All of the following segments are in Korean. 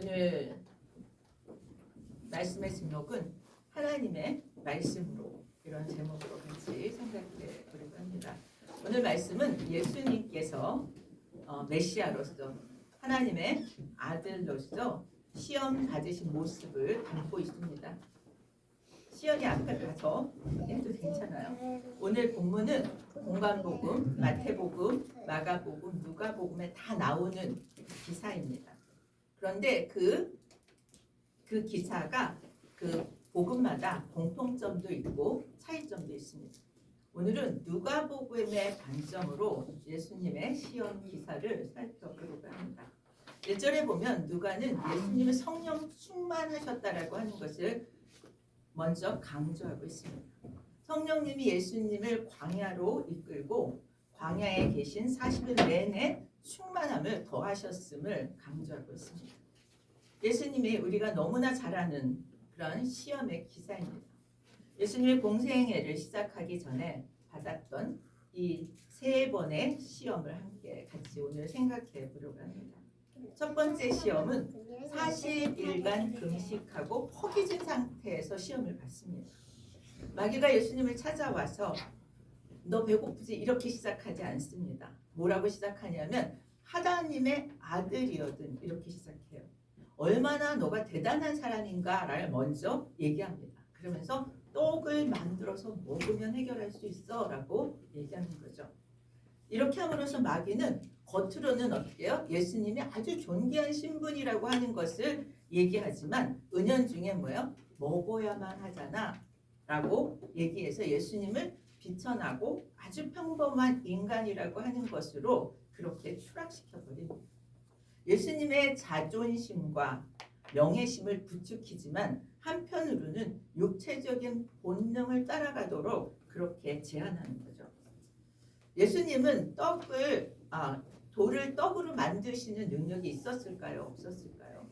오늘 말씀의 제목은 하나님의 말씀으로, 이런 제목으로 같이 생각해 보려고 합니다. 오늘 말씀은 예수님께서 메시아로서 하나님의 아들로서 시험 받으신 모습을 담고 있습니다. 시연이 앞에 가서 해도 괜찮아요. 오늘 본문은 공관복음, 마태복음, 마가복음, 누가복음에 다 나오는 기사입니다. 그런데 그 기사가 그 복음마다 공통점도 있고 차이점도 있습니다. 오늘은 누가복음의 관점으로 예수님의 시험 기사를 살펴보려고 합니다. 1절에 보면 누가는 예수님의 성령 충만하셨다라고 하는 것을 먼저 강조하고 있습니다. 성령님이 예수님을 광야로 이끌고 광야에 계신 40일 내내 충만함을 더하셨음을 강조하고 있습니다. 예수님이 우리가 너무나 잘 아는 그런 시험의 기사입니다. 예수님의 공생애를 시작하기 전에 받았던 이 세 번의 시험을 함께 같이 오늘 생각해 보려고 합니다. 첫 번째 시험은 40일간 금식하고 허기진 상태에서 시험을 받습니다. 마귀가 예수님을 찾아와서 너 배고프지? 이렇게 시작하지 않습니다. 뭐라고 시작하냐면 하나님의 아들이거든, 이렇게 시작해요. 얼마나 너가 대단한 사람인가를 먼저 얘기합니다. 그러면서 떡을 만들어서 먹으면 해결할 수 있어 라고 얘기하는 거죠. 이렇게 함으로써 마귀는 겉으로는 어떻게 해요? 예수님이 아주 존귀한 신분이라고 하는 것을 얘기하지만 은연중에 뭐예요? 먹어야만 하잖아 라고 얘기해서 예수님을 비천하고 아주 평범한 인간이라고 하는 것으로 그렇게 추락시켜버립니다. 예수님의 자존심과 명예심을 부추기지만 한편으로는 육체적인 본능을 따라가도록 그렇게 제한하는 거죠. 예수님은 돌을 떡으로 만드시는 능력이 있었을까요? 없었을까요?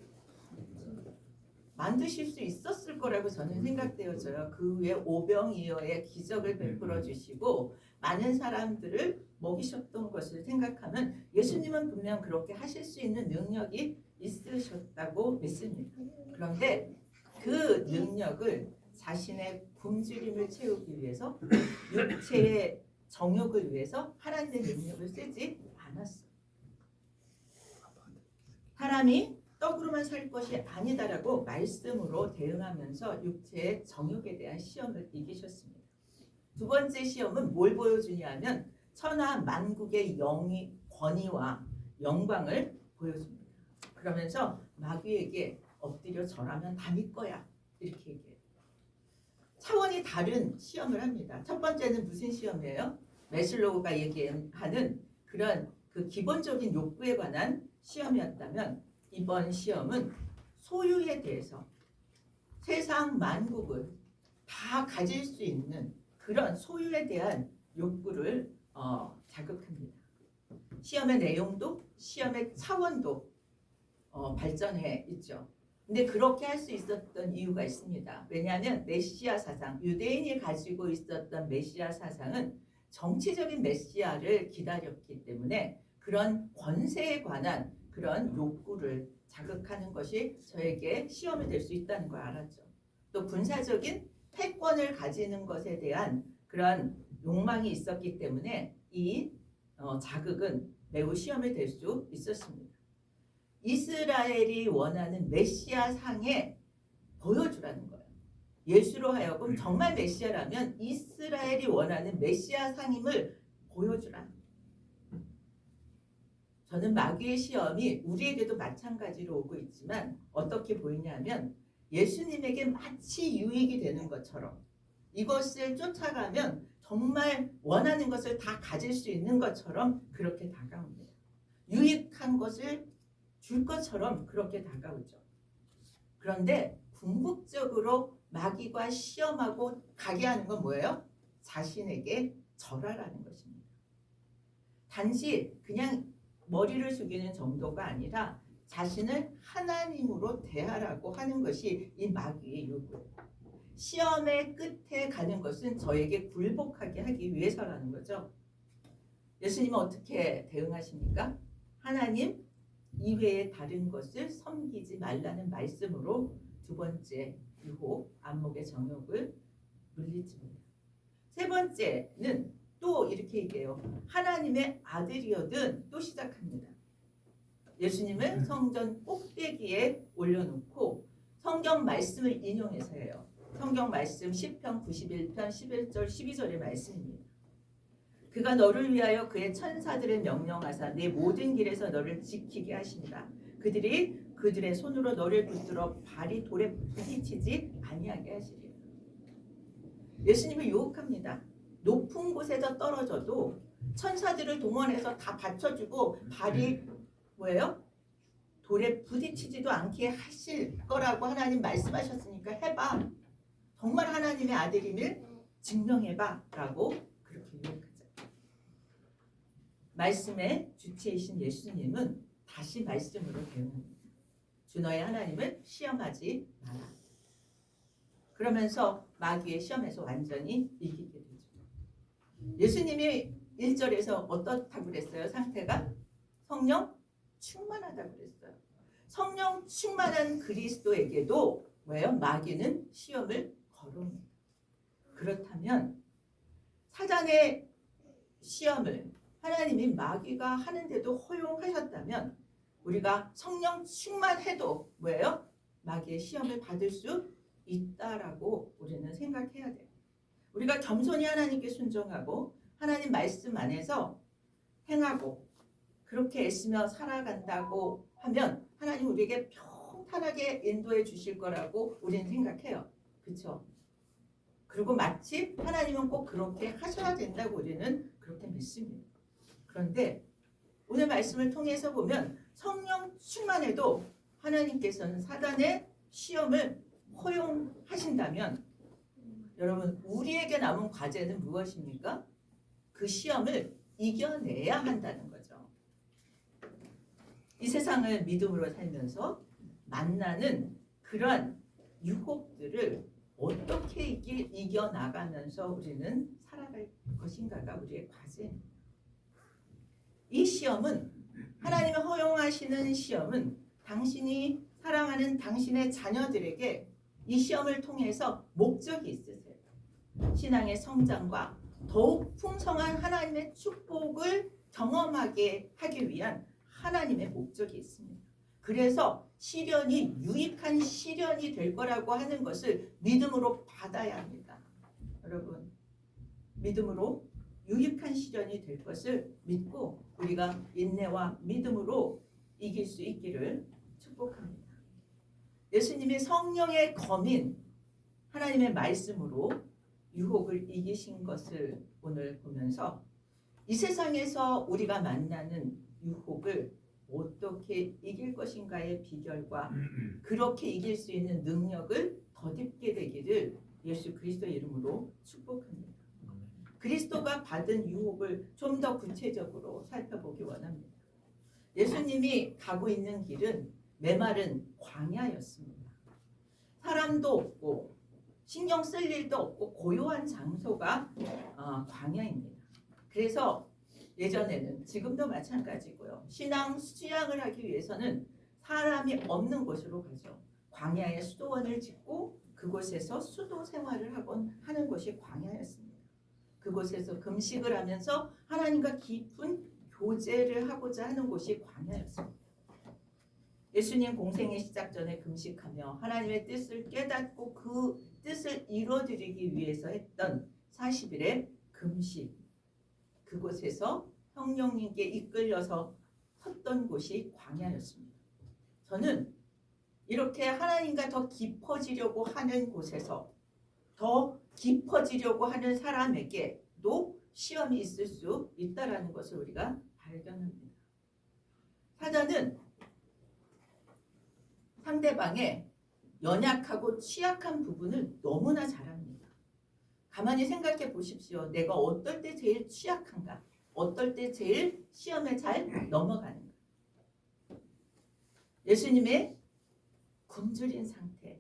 만드실 수 있었을 거라고 저는 생각되어져요. 그 후에 오병이어의 기적을 베풀어 주시고 많은 사람들을 먹이셨던 것을 생각하면 예수님은 분명 그렇게 하실 수 있는 능력이 있으셨다고 믿습니다. 그런데 그 능력을 자신의 굶주림을 채우기 위해서, 육체의 정욕을 위해서 하나님의 능력을 쓰지 않았어요. 사람이 떡으로만 살 것이 아니다라고 말씀으로 대응하면서 육체의 정욕에 대한 시험을 이기셨습니다. 두 번째 시험은 뭘 보여주냐 하면 천하 만국의 권위와 영광을 보여줍니다. 그러면서 마귀에게 엎드려 절하면 다 믿거야, 이렇게 얘기해요. 차원이 다른 시험을 합니다. 첫 번째는 무슨 시험이에요? 메슬로우가 얘기하는 그런 그 기본적인 욕구에 관한 시험이었다면 이번 시험은 소유에 대해서 세상 만국을 다 가질 수 있는 그런 소유에 대한 욕구를 자극합니다. 시험의 내용도 시험의 차원도 발전해 있죠. 근데 그렇게 할 수 있었던 이유가 있습니다. 왜냐하면 메시아 사상, 유대인이 가지고 있었던 메시아 사상은 정치적인 메시아를 기다렸기 때문에 그런 권세에 관한 그런 욕구를 자극하는 것이 저에게 시험이 될 수 있다는 걸 알았죠. 또 군사적인 패권을 가지는 것에 대한 그런 욕망이 있었기 때문에 이 자극은 매우 시험이 될 수 있었습니다. 이스라엘이 원하는 메시아 상에 보여주라는 거예요. 예수로 하여금 정말 메시아라면 이스라엘이 원하는 메시아 상임을 보여주라. 저는 마귀의 시험이 우리에게도 마찬가지로 오고 있지만 어떻게 보이냐면 예수님에게 마치 유익이 되는 것처럼 이것을 쫓아가면 정말 원하는 것을 다 가질 수 있는 것처럼 그렇게 다가옵니다. 유익한 것을 줄 것처럼 그렇게 다가오죠. 그런데 궁극적으로 마귀가 시험하고 가게 하는 건 뭐예요? 자신에게 절하라는 것입니다. 단지 그냥 머리를 숙이는 정도가 아니라 자신을 하나님으로 대하라고 하는 것이 이 마귀의 요구예요. 시험의 끝에 가는 것은 저에게 굴복하게 하기 위해서라는 거죠. 예수님은 어떻게 대응하십니까? 하나님, 이외에 다른 것을 섬기지 말라는 말씀으로 두 번째 유혹, 안목의 정욕을 물리칩니다. 세 번째는 또 이렇게 얘기해요. 하나님의 아들이어든 또 시작합니다. 예수님을 성전 꼭대기에 올려놓고 성경 말씀을 인용해서 해요. 성경 말씀 시편 91편 11절 12절의 말씀입니다. 그가 너를 위하여 그의 천사들을 명령하사 내 모든 길에서 너를 지키게 하신다. 그들이 그들의 손으로 너를 붙들어 발이 돌에 부딪히지 아니하게 하시리라. 예수님을 유혹합니다. 높은 곳에서 떨어져도 천사들을 동원해서 다 받쳐주고 발이 뭐예요? 돌에 부딪히지도 않게 하실 거라고 하나님 말씀하셨으니까 해봐. 정말 하나님의 아들임을 증명해봐 라고 그렇게 유혹하죠. 말씀의 주체이신 예수님은 다시 말씀으로 대응합니다. 주 너의 하나님을 시험하지 마라. 그러면서 마귀의 시험에서 완전히 이기게 되죠. 예수님이 1절에서 어떻다고 그랬어요? 상태가? 성령 충만하다고 그랬어요. 성령 충만한 그리스도에게도 뭐예요? 마귀는 시험을 걸어옵니다. 그렇다면 사단의 시험을 하나님이 마귀가 하는데도 허용하셨다면 우리가 성령 충만해도 뭐예요? 마귀의 시험을 받을 수 있다라고 우리는 생각해야 돼요. 우리가 겸손히 하나님께 순종하고 하나님 말씀 안에서 행하고 그렇게 애쓰며 살아간다고 하면 하나님 우리에게 평탄하게 인도해 주실 거라고 우리는 생각해요. 그렇죠? 그리고 마치 하나님은 꼭 그렇게 하셔야 된다고 우리는 그렇게 믿습니다. 그런데 오늘 말씀을 통해서 보면 성령 충만해도 하나님께서는 사단의 시험을 허용하신다면 여러분 우리에게 남은 과제는 무엇입니까? 그 시험을 이겨내야 한다는 거죠. 이 세상을 믿음으로 살면서 만나는 그러한 유혹들을 어떻게 이겨나가면서 우리는 살아갈 것인가가 우리의 과제입니다. 이 시험은 하나님이 허용하시는 시험은 당신이 사랑하는 당신의 자녀들에게 이 시험을 통해서 목적이 있으세요. 신앙의 성장과 더욱 풍성한 하나님의 축복을 경험하게 하기 위한 하나님의 목적이 있습니다. 그래서 시련이 유익한 시련이 될 거라고 하는 것을 믿음으로 받아야 합니다. 여러분, 믿음으로 유익한 시련이 될 것을 믿고 우리가 인내와 믿음으로 이길 수 있기를 축복합니다. 예수님이 성령의 검인 하나님의 말씀으로 유혹을 이기신 것을 오늘 보면서 이 세상에서 우리가 만나는 유혹을 어떻게 이길 것인가의 비결과 그렇게 이길 수 있는 능력을 덧입게 되기를 예수 그리스도 이름으로 축복합니다. 그리스도가 받은 유혹을 좀 더 구체적으로 살펴보기 원합니다. 예수님이 가고 있는 길은 메마른 광야였습니다. 사람도 없고 신경 쓸 일도 없고 고요한 장소가 광야입니다. 그래서 예전에는 지금도 마찬가지고요. 신앙 수양을 하기 위해서는 사람이 없는 곳으로 가죠. 광야에 수도원을 짓고 그곳에서 수도 생활을 하는 곳이 광야였습니다. 그곳에서 금식을 하면서 하나님과 깊은 교제를 하고자 하는 곳이 광야였습니다. 예수님 공생의 시작 전에 금식하며 하나님의 뜻을 깨닫고 그 뜻을 이루어드리기 위해서 했던 40일의 금식, 그곳에서 성령님께 이끌려서 섰던 곳이 광야였습니다. 저는 이렇게 하나님과 더 깊어지려고 하는 곳에서 더 깊어지려고 하는 사람에게도 시험이 있을 수 있다는 것을 우리가 발견합니다. 사단은 상대방의 연약하고 취약한 부분을 너무나 잘 압니다. 가만히 생각해 보십시오. 내가 어떨 때 제일 취약한가? 어떨 때 제일 시험에 잘 넘어가는가? 예수님의 굶주린 상태,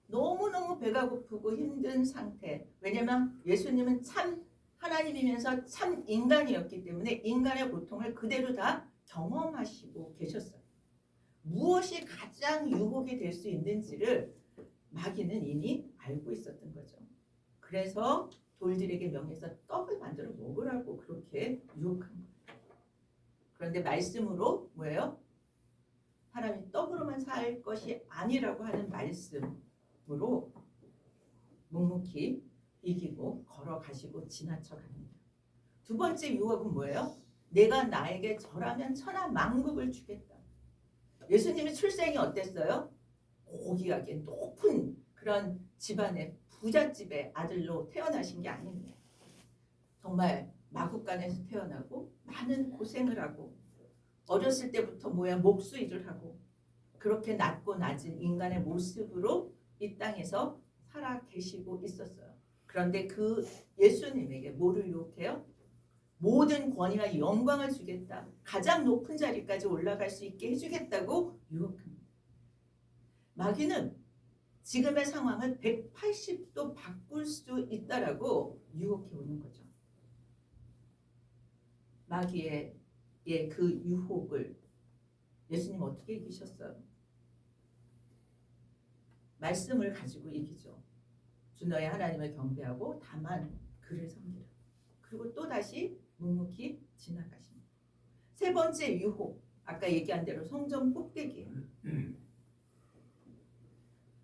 너무너무 배가 고프고 힘든 상태. 왜냐하면 예수님은 참 하나님이면서 참 인간이었기 때문에 인간의 고통을 그대로 다 경험하시고 계셨어요. 무엇이 가장 유혹이 될 수 있는지를 마귀는 이미 알고 있었던 거죠. 그래서 돌들에게 명해서 떡을 만들어 먹으라고 그렇게 유혹한 거예요. 그런데 말씀으로 뭐예요? 사람이 떡으로만 살 것이 아니라고 하는 말씀으로 묵묵히 이기고 걸어가시고 지나쳐 갑니다. 두 번째 유혹은 뭐예요? 내가 나에게 절하면 천하 만국을 주겠다. 예수님의 출생이 어땠어요? 고귀하게 높은 그런 집안의 부잣집의 아들로 태어나신 게 아닙니다. 정말 마국간에서 태어나고 많은 고생을 하고 어렸을 때부터 목수 일을 하고 그렇게 낮고 낮은 인간의 모습으로 이 땅에서 살아 계시고 있었어요. 그런데 그 예수님에게 뭐를 유혹해요? 모든 권위와 영광을 주겠다. 가장 높은 자리까지 올라갈 수 있게 해주겠다고 유혹합니다. 마귀는 지금의 상황을 180도 바꿀 수 있다라고 유혹해 오는 거죠. 마귀의 그 유혹을 예수님 어떻게 이기셨어요? 말씀을 가지고 이기죠. 주 너의 하나님을 경배하고 다만 그를 섬기라. 그리고 또다시 묵묵히 지나가십니다. 세 번째 유혹, 아까 얘기한 대로 성전 꼭대기예요.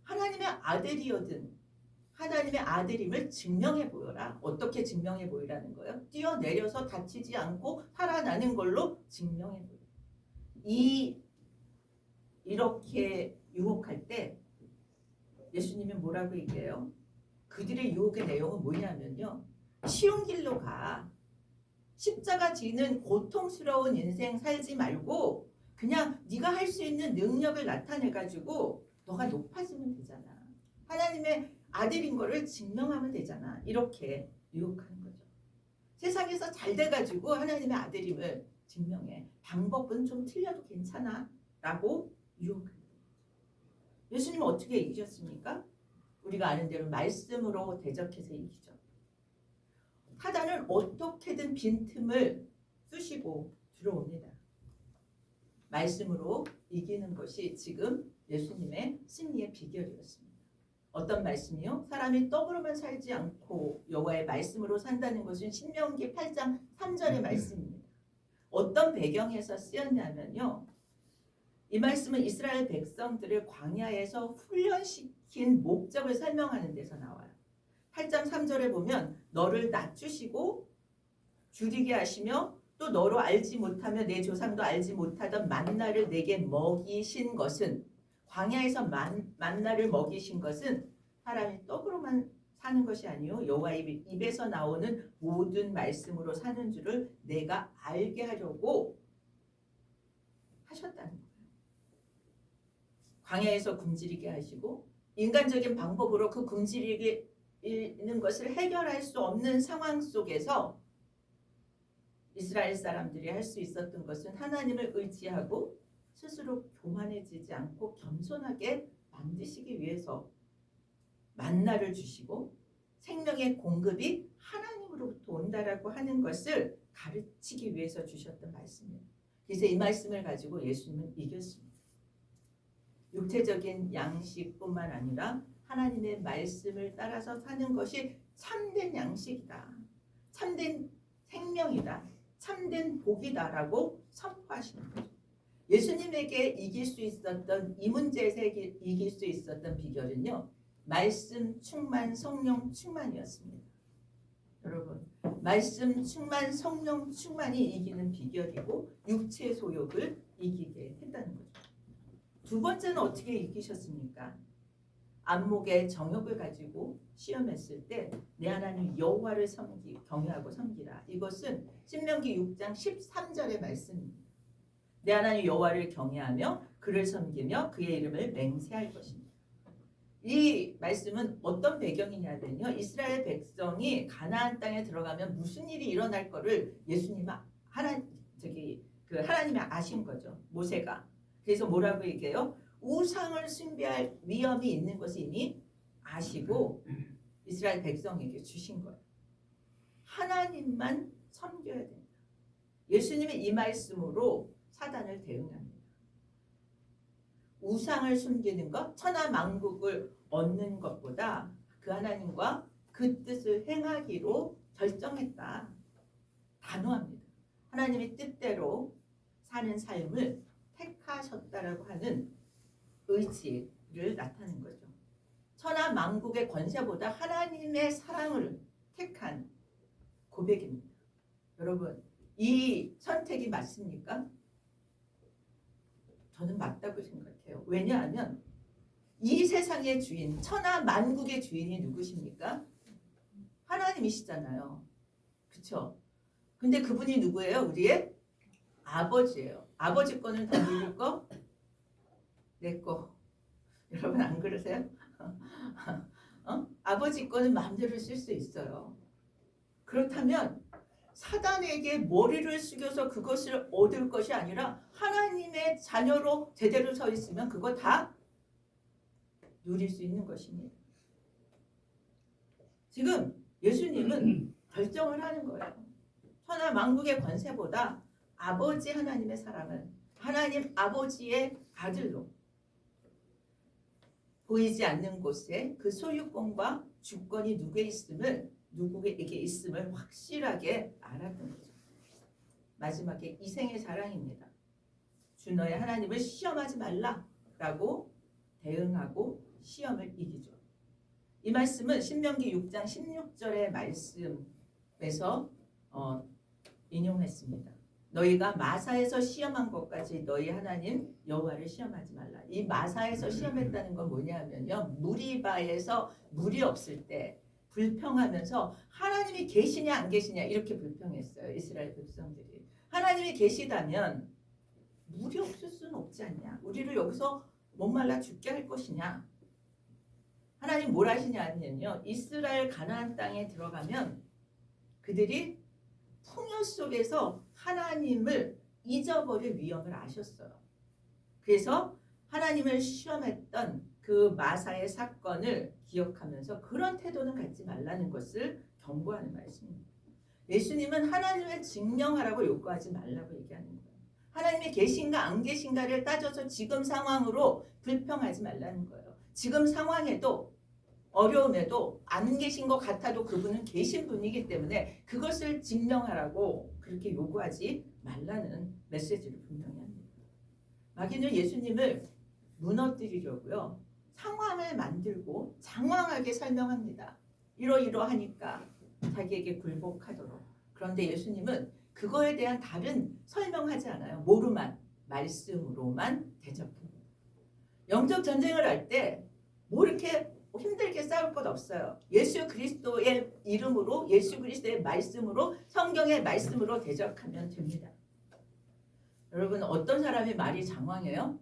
하나님의 아들이거든 하나님의 아들임을 증명해 보여라. 어떻게 증명해 보이라는 거예요? 뛰어내려서 다치지 않고 살아나는 걸로 증명해 보여라. 이렇게 유혹할 때 예수님이 뭐라고 얘기해요? 그들의 유혹의 내용은 뭐냐면요. 쉬운 길로 가. 십자가 지는 고통스러운 인생 살지 말고 그냥 네가 할 수 있는 능력을 나타내가지고 너가 높아지면 되잖아. 하나님의 아들인 거를 증명하면 되잖아. 이렇게 유혹하는 거죠. 세상에서 잘 돼가지고 하나님의 아들임을 증명해. 방법은 좀 틀려도 괜찮아. 라고 유혹합니다. 예수님은 어떻게 이기셨습니까? 우리가 아는 대로 말씀으로 대적해서 이기죠. 사단은 어떻게든 빈틈을 쑤시고 들어옵니다. 말씀으로 이기는 것이 지금 예수님의 승리의 비결이었습니다. 어떤 말씀이요? 사람이 떡으로만 살지 않고 여호와의 말씀으로 산다는 것은 신명기 8장 3절의 말씀입니다. 어떤 배경에서 쓰였냐면요. 이 말씀은 이스라엘 백성들을 광야에서 훈련시킨 목적을 설명하는 데서 나와요. 8장 3절에 보면 너를 낮추시고 줄이게 하시며 또 너로 알지 못하며 내 조상도 알지 못하던 만나를 내게 먹이신 것은 광야에서 만나를 먹이신 것은 사람이 떡으로만 사는 것이 아니요 여호와의 입에서 나오는 모든 말씀으로 사는 줄을 내가 알게 하려고 하셨다는 거예요. 광야에서 굶주리게 하시고 인간적인 방법으로 그 굶주리게 있는 것을 해결할 수 없는 상황 속에서 이스라엘 사람들이 할 수 있었던 것은 하나님을 의지하고 스스로 교만해지지 않고 겸손하게 만드시기 위해서 만나를 주시고 생명의 공급이 하나님으로부터 온다라고 하는 것을 가르치기 위해서 주셨던 말씀이에요. 그래서 이 말씀을 가지고 예수님은 이겼습니다. 육체적인 양식뿐만 아니라 하나님의 말씀을 따라서 사는 것이 참된 양식이다. 참된 생명이다. 참된 복이다라고 선포하시는 거죠. 예수님에게 이길 수 있었던 이 문제에서 이길 수 있었던 비결은요. 말씀 충만 성령 충만이었습니다. 여러분 말씀 충만 성령 충만이 이기는 비결이고 육체 소욕을 이기게 했다는 거죠. 두 번째는 어떻게 이기셨습니까? 안목의 정욕을 가지고 시험했을 때 내 하나님 여호와를 경외하고 섬기라. 이것은 신명기 6장 13절의 말씀입니다. 내 하나님 여호와를 경외하며 그를 섬기며 그의 이름을 맹세할 것입니다. 이 말씀은 어떤 배경이냐면요. 이스라엘 백성이 가나안 땅에 들어가면 무슨 일이 일어날 거를 예수님이 하나님이 아신 거죠. 모세가. 그래서 뭐라고 얘기해요? 우상을 숭배할 위험이 있는 것을 이미 아시고 이스라엘 백성에게 주신 거예요. 하나님만 섬겨야 된다. 예수님의 이 말씀으로 사단을 대응합니다. 우상을 숨기는 것, 천하만국을 얻는 것보다 그 하나님과 그 뜻을 행하기로 결정했다. 단호합니다. 하나님의 뜻대로 사는 삶을 택하셨다라고 하는 의지를 나타낸 거죠. 천하만국의 권세보다 하나님의 사랑을 택한 고백입니다. 여러분, 이 선택이 맞습니까? 저는 맞다고 생각해요. 왜냐하면 이 세상의 주인, 천하만국의 주인이 누구십니까? 하나님이시잖아요. 그렇죠? 근데 그분이 누구예요? 우리의 아버지예요. 아버지 거는 다 누구 거? 내 거. 여러분 안 그러세요? 아버지 거는 마음대로 쓸 수 있어요. 그렇다면 사단에게 머리를 숙여서 그것을 얻을 것이 아니라 하나님의 자녀로 제대로 서 있으면 그거 다 누릴 수 있는 것입니다. 지금 예수님은 결정을 하는 거예요. 천하만국의 권세보다 아버지 하나님의 사랑을 하나님 아버지의 아들로 보이지 않는 곳에 그 소유권과 주권이 누구에게 있음을 확실하게 알았던 거죠. 마지막에 이생의 자랑입니다. 주 너의 하나님을 시험하지 말라라고 대응하고 시험을 이기죠. 이 말씀은 신명기 6장 16절의 말씀에서 인용했습니다. 너희가 마사에서 시험한 것까지 너희 하나님 여호와를 시험하지 말라. 이 마사에서 시험했다는 건 뭐냐면요. 무리바에서 물이 없을 때 불평하면서 하나님이 계시냐 안 계시냐 이렇게 불평했어요. 이스라엘 백성들이. 하나님이 계시다면 물이 없을 수는 없지 않냐. 우리를 여기서 목말라 죽게 할 것이냐. 하나님 뭘 하시냐면요. 이스라엘 가나안 땅에 들어가면 그들이 풍요 속에서 하나님을 잊어버릴 위험을 아셨어요. 그래서 하나님을 시험했던 그 마사의 사건을 기억하면서 그런 태도는 갖지 말라는 것을 경고하는 말씀입니다. 예수님은 하나님을 증명하라고 요구하지 말라고 얘기하는 거예요. 하나님이 계신가 안 계신가를 따져서 지금 상황으로 불평하지 말라는 거예요. 지금 상황에도 어려움에도 안 계신 것 같아도 그분은 계신 분이기 때문에 그것을 증명하라고 그렇게 요구하지 말라는 메시지를 분명히 합니다. 마귀는 예수님을 무너뜨리려고요. 상황을 만들고 장황하게 설명합니다. 이러이러하니까 자기에게 굴복하도록. 그런데 예수님은 그거에 대한 다른 설명하지 않아요. 뭐로만? 말씀으로만 대접합니다. 영적 전쟁을 할 때 뭐 이렇게 힘들게 싸울 것 없어요. 예수 그리스도의 이름으로 예수 그리스도의 말씀으로 성경의 말씀으로 대적하면 됩니다. 여러분 어떤 사람이 말이 장황해요?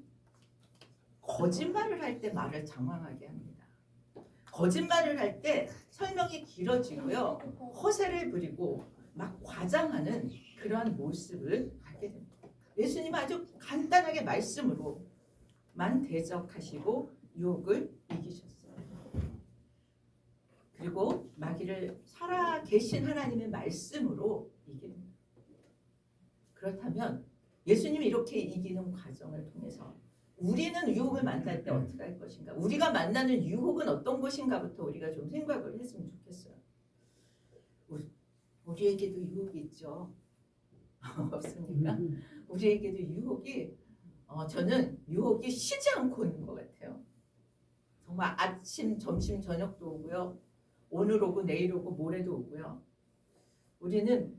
거짓말을 할 때 말을 장황하게 합니다. 거짓말을 할 때 설명이 길어지고요. 허세를 부리고 막 과장하는 그러한 모습을 갖게 됩니다. 예수님은 아주 간단하게 말씀으로만 대적하시고 유혹을 이기셨어요. 그리고 마귀를 살아 계신 하나님의 말씀으로 이깁니다. 그렇다면 예수님이 이렇게 이기는 과정을 통해서 우리는 유혹을 만날 때 어떻게 할 것인가? 우리가 만나는 유혹은 어떤 것인가부터 우리가 좀 생각을 했으면 좋겠어요. 우리에게도 유혹이 있죠. 없습니까? 우리에게도 유혹이 저는 유혹이 쉬지 않고 있는 것 같아요. 정말 아침, 점심, 저녁도 오고요. 오늘 오고 내일 오고 모레도 오고요. 우리는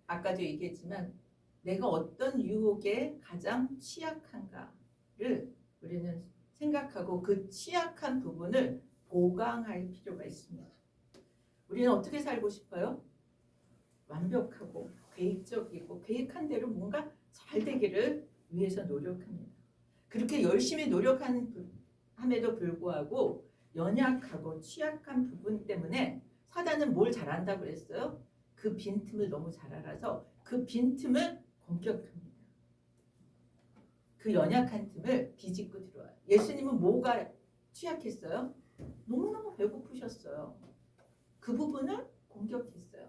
아까도 얘기했지만 내가 어떤 유혹에 가장 취약한가를 우리는 생각하고 그 취약한 부분을 보강할 필요가 있습니다. 우리는 어떻게 살고 싶어요? 완벽하고 계획적이고 계획한 대로 뭔가 잘 되기를 위해서 노력합니다. 그렇게 열심히 노력함에도 불구하고 연약하고 취약한 부분 때문에 사단은 뭘 잘한다고 그랬어요? 그 빈틈을 너무 잘 알아서 그 빈틈을 공격합니다. 그 연약한 틈을 비집고 들어와요. 예수님은 뭐가 취약했어요? 너무너무 배고프셨어요. 그 부분을 공격했어요.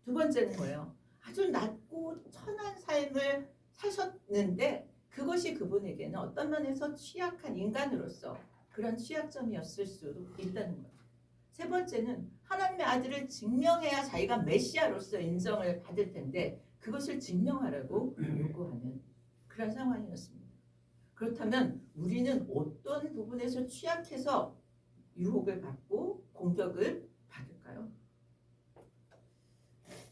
두 번째는 뭐예요? 아주 낮고 천한 삶을 사셨는데 그것이 그분에게는 어떤 면에서 취약한 인간으로서 그런 취약점이었을 수도 있다는 거죠. 세 번째는 하나님의 아들을 증명해야 자기가 메시아로서 인정을 받을 텐데 그것을 증명하라고 요구하는 그런 상황이었습니다. 그렇다면 우리는 어떤 부분에서 취약해서 유혹을 받고 공격을 받을까요?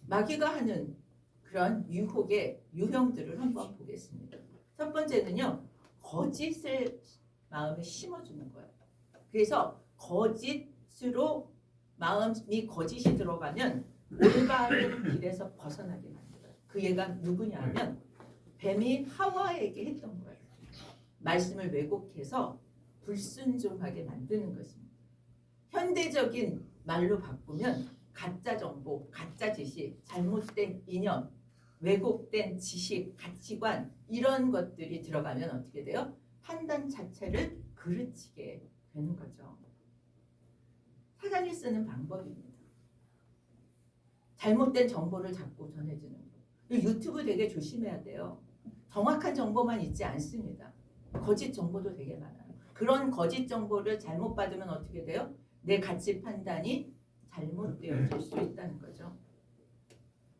마귀가 하는 그런 유혹의 유형들을 한번 보겠습니다. 첫 번째는요, 거짓을 마음에 심어주는 거예요. 그래서 거짓으로 마음이 거짓이 들어가면 올바른 길에서 벗어나게 만들어요. 그 얘가 누구냐 하면 뱀이 하와에게 했던 거예요. 말씀을 왜곡해서 불순종하게 만드는 것입니다. 현대적인 말로 바꾸면 가짜 정보, 가짜 지식, 잘못된 이념, 왜곡된 지식, 가치관 이런 것들이 들어가면 어떻게 돼요? 판단 자체를 그르치게 되는 거죠. 사단이 쓰는 방법입니다. 잘못된 정보를 자꾸 전해주는 거. 유튜브 되게 조심해야 돼요. 정확한 정보만 있지 않습니다. 거짓 정보도 되게 많아요. 그런 거짓 정보를 잘못 받으면 어떻게 돼요? 내 가치 판단이 잘못되어질 수 있다는 거죠.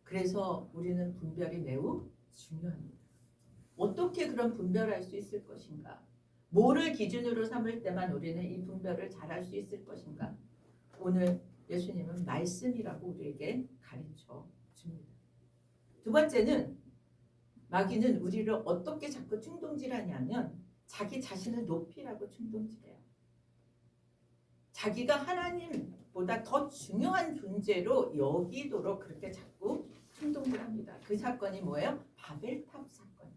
그래서 우리는 분별이 매우 중요합니다. 어떻게 그런 분별할 수 있을 것인가? 뭐를 기준으로 삼을 때만 우리는 이 분별을 잘할 수 있을 것인가? 오늘 예수님은 말씀이라고 우리에게 가르쳐 줍니다. 두 번째는 마귀는 우리를 어떻게 자꾸 충동질하냐면 자기 자신을 높이라고 충동질해요. 자기가 하나님보다 더 중요한 존재로 여기도록 그렇게 자꾸 충동을 합니다. 그 사건이 뭐예요? 바벨탑 사건.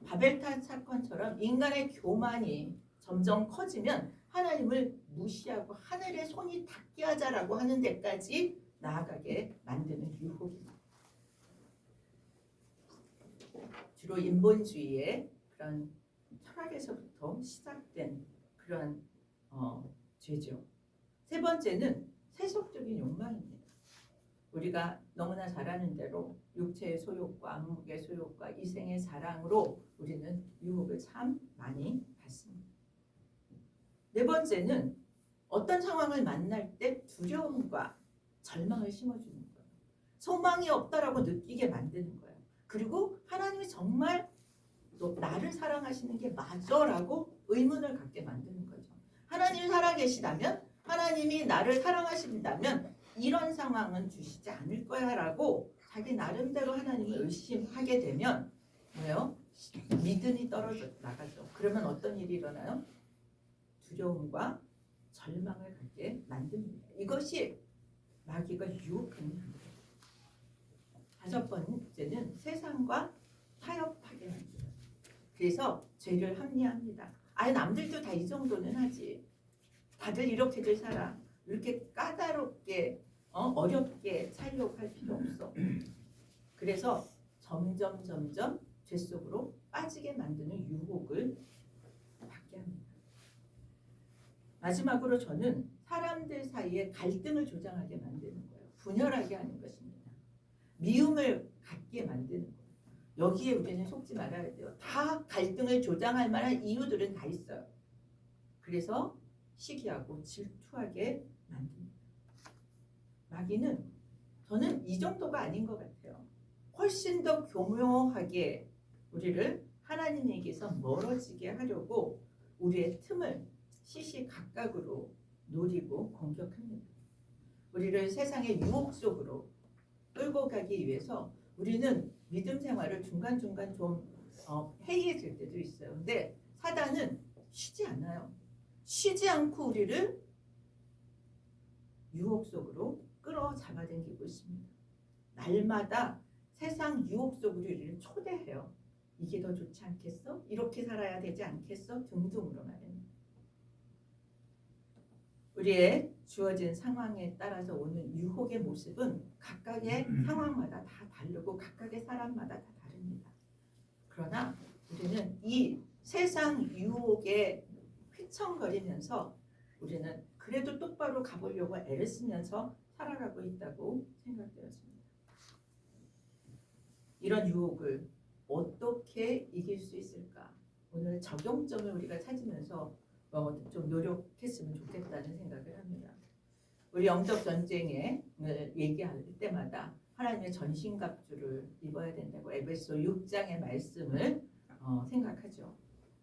바벨탑 사건처럼 인간의 교만이 점점 커지면 하나님을 무시하고 하늘에 손이 닿게 하자라고 하는 데까지 나아가게 만드는 유혹입니다. 주로 인본주의의 그런 철학에서부터 시작된 그런 죄죠. 세 번째는 세속적인 욕망입니다. 우리가 너무나 잘 아는 대로 육체의 소욕과 안목의 소욕과 이생의 사랑으로 우리는 유혹을 참 많이 받습니다. 네 번째는 어떤 상황을 만날 때 두려움과 절망을 심어주는 거예요. 소망이 없다라고 느끼게 만드는 거예요. 그리고 하나님이 정말 너 나를 사랑하시는 게 맞아라고 의문을 갖게 만드는 거죠. 하나님이 살아계시다면, 하나님이 나를 사랑하신다면 이런 상황은 주시지 않을 거야라고 자기 나름대로 하나님을 의심하게 되면 뭐예요? 믿음이 떨어져 나가죠. 그러면 어떤 일이 일어나요? 두려움과 절망을 갖게 만듭니다. 이것이 마귀가 유혹하는 겁니다. 다섯 번째는 세상과 타협하게 만들어요. 그래서 죄를 합리화합니다. 아예 남들도 다 이 정도는 하지. 다들 이렇게들 살아. 이렇게 까다롭게 어렵게 살려고 할 필요 없어. 그래서 점점 죄 속으로 빠지게 만드는 유혹을 받게 합니다. 마지막으로 저는 사람들 사이에 갈등을 조장하게 만드는 거예요. 분열하게 하는 것입니다. 미움을 갖게 만드는 거예요. 여기에 우리는 속지 말아야 돼요. 다 갈등을 조장할 만한 이유들은 다 있어요. 그래서 시기하고 질투하게 만듭니다. 마귀는 저는 이 정도가 아닌 것 같아요. 훨씬 더 교묘하게 우리를 하나님에게서 멀어지게 하려고 우리의 틈을 시시각각으로 노리고 공격합니다. 우리를 세상의 유혹 속으로 끌고 가기 위해서 우리는 믿음 생활을 중간중간 좀 해이해질 때도 있어요. 근데 사단은 쉬지 않아요. 쉬지 않고 우리를 유혹 속으로 끌어 잡아당기고 있습니다. 날마다 세상 유혹 속으로 우리를 초대해요. 이게 더 좋지 않겠어? 이렇게 살아야 되지 않겠어? 등등으로 말입니다. 우리의 주어진 상황에 따라서 오는 유혹의 모습은 각각의 상황마다 다 다르고 각각의 사람마다 다 다릅니다. 그러나 우리는 이 세상 유혹에 휘청거리면서 우리는 그래도 똑바로 가보려고 애를 쓰면서 살아가고 있다고 생각되었습니다. 이런 유혹을 어떻게 이길 수 있을까? 오늘 적용점을 우리가 찾으면서 좀 노력했으면 좋겠다는 생각을 합니다. 우리 영적 전쟁에 얘기할 때마다 하나님의 전신갑주를 입어야 된다고 에베소 6장의 말씀을 생각하죠.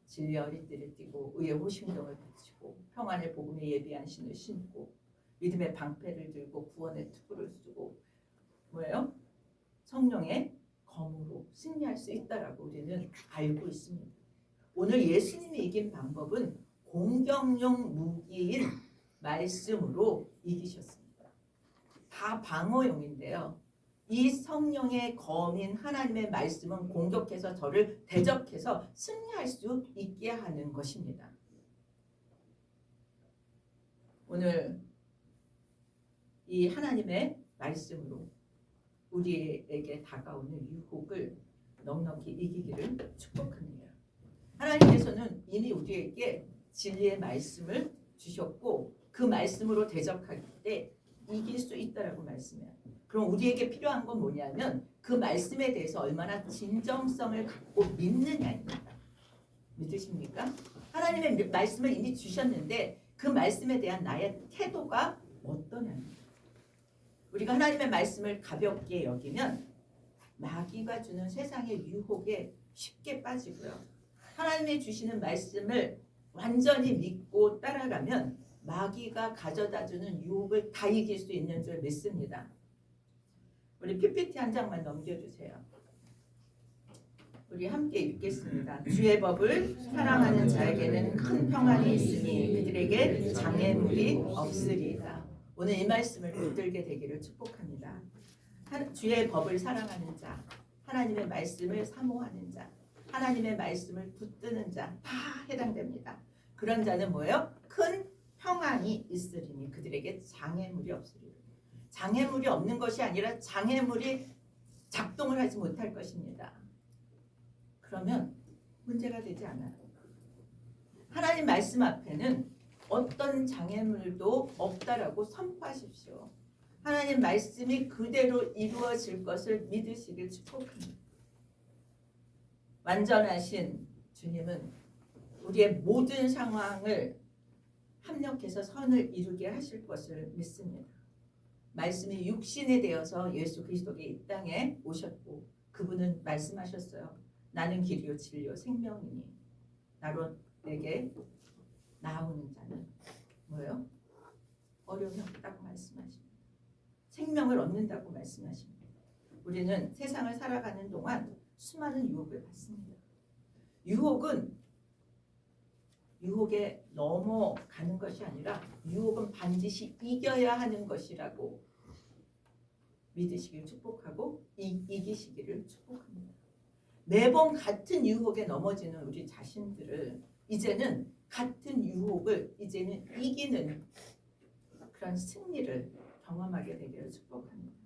진리 허리띠를 띠고 의의 호심경을 붙이고 평안의 복음에 예비한 신을 신고 믿음의 방패를 들고 구원의 투구를 쓰고 뭐예요? 성령의 검으로 승리할 수 있다라고 우리는 알고 있습니다. 오늘 예수님이 이긴 방법은 공격용 무기인 말씀으로 이기셨습니다. 다 방어용인데요. 이 성령의 검인 하나님의 말씀은 공격해서 저를 대적해서 승리할 수 있게 하는 것입니다. 오늘 이 하나님의 말씀으로 우리에게 다가오는 유혹을 넉넉히 이기기를 축복합니다. 하나님께서는 이미 우리에게 진리의 말씀을 주셨고 그 말씀으로 대적할 때 이길 수 있다라고 말씀해요. 그럼 우리에게 필요한 건 뭐냐면 그 말씀에 대해서 얼마나 진정성을 갖고 믿느냐입니다. 믿으십니까? 하나님의 말씀을 이미 주셨는데 그 말씀에 대한 나의 태도가 어떠냐입니다. 우리가 하나님의 말씀을 가볍게 여기면 마귀가 주는 세상의 유혹에 쉽게 빠지고요. 하나님이 주시는 말씀을 완전히 믿고 따라가면 마귀가 가져다주는 유혹을 다 이길 수 있는 줄 믿습니다. 우리 PPT 한 장만 넘겨주세요. 우리 함께 읽겠습니다. 주의 법을 사랑하는 자에게는 큰 평안이 있으니 그들에게 장애물이 없으리이다. 오늘 이 말씀을 붙들게 되기를 축복합니다. 주의 법을 사랑하는 자, 하나님의 말씀을 사모하는 자, 하나님의 말씀을 붙드는 자 다 해당됩니다. 그런 자는 뭐예요? 큰 평안이 있으리니 그들에게 장애물이 없으리니. 장애물이 없는 것이 아니라 장애물이 작동을 하지 못할 것입니다. 그러면 문제가 되지 않아요. 하나님 말씀 앞에는 어떤 장애물도 없다라고 선포하십시오. 하나님 말씀이 그대로 이루어질 것을 믿으시길 축복합니다. 완전하신 주님은 우리의 모든 상황을 합력해서 선을 이루게 하실 것을 믿습니다. 말씀이 육신이 되어서 예수 그리스도가 이 땅에 오셨고 그분은 말씀하셨어요. 나는 길이요 진리요 생명이니 나로 내게 나오는 자는 뭐예요? 어려움이 없다고 말씀하십니다. 생명을 얻는다고 말씀하십니다. 우리는 세상을 살아가는 동안 수많은 유혹을 받습니다. 유혹에 넘어가는 것이 아니라 유혹은 반드시 이겨야 하는 것이라고 믿으시길 축복하고 이기시기를 축복합니다. 매번 같은 유혹에 넘어지는 우리 자신들을 이제는 같은 유혹을 이제는 이기는 그런 승리를 경험하게 되기를 축복합니다.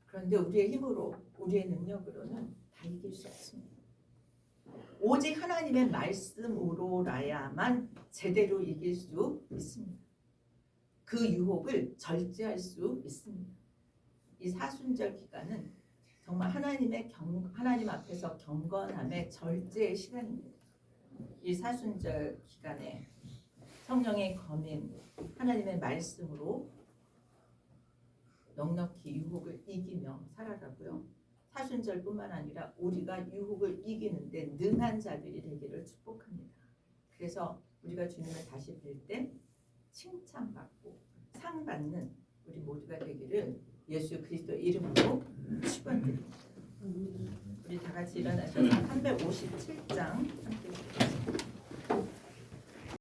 그런데 우리의 힘으로 우리의 능력으로는 다 이길 수 없습니다. 오직 하나님의 말씀으로라야만 제대로 이길 수 있습니다. 그 유혹을 절제할 수 있습니다. 이 사순절 기간은 정말 하나님 앞에서 경건함의 절제의 시간입니다. 이 사순절 기간에 성령의 검인 하나님의 말씀으로 넉넉히 유혹을 이기며 살아가고요. 사순절뿐만 아니라 우리가 유혹을 이기는데 능한 자들이 되기를 축복합니다. 그래서 우리가 주님을 다시 뵐 때 칭찬받고 상 받는 우리 모두가 되기를 예수 그리스도 이름으로 축원드립니다. 우리 다 같이 일어나셔서 357장 함께 읽겠습니다.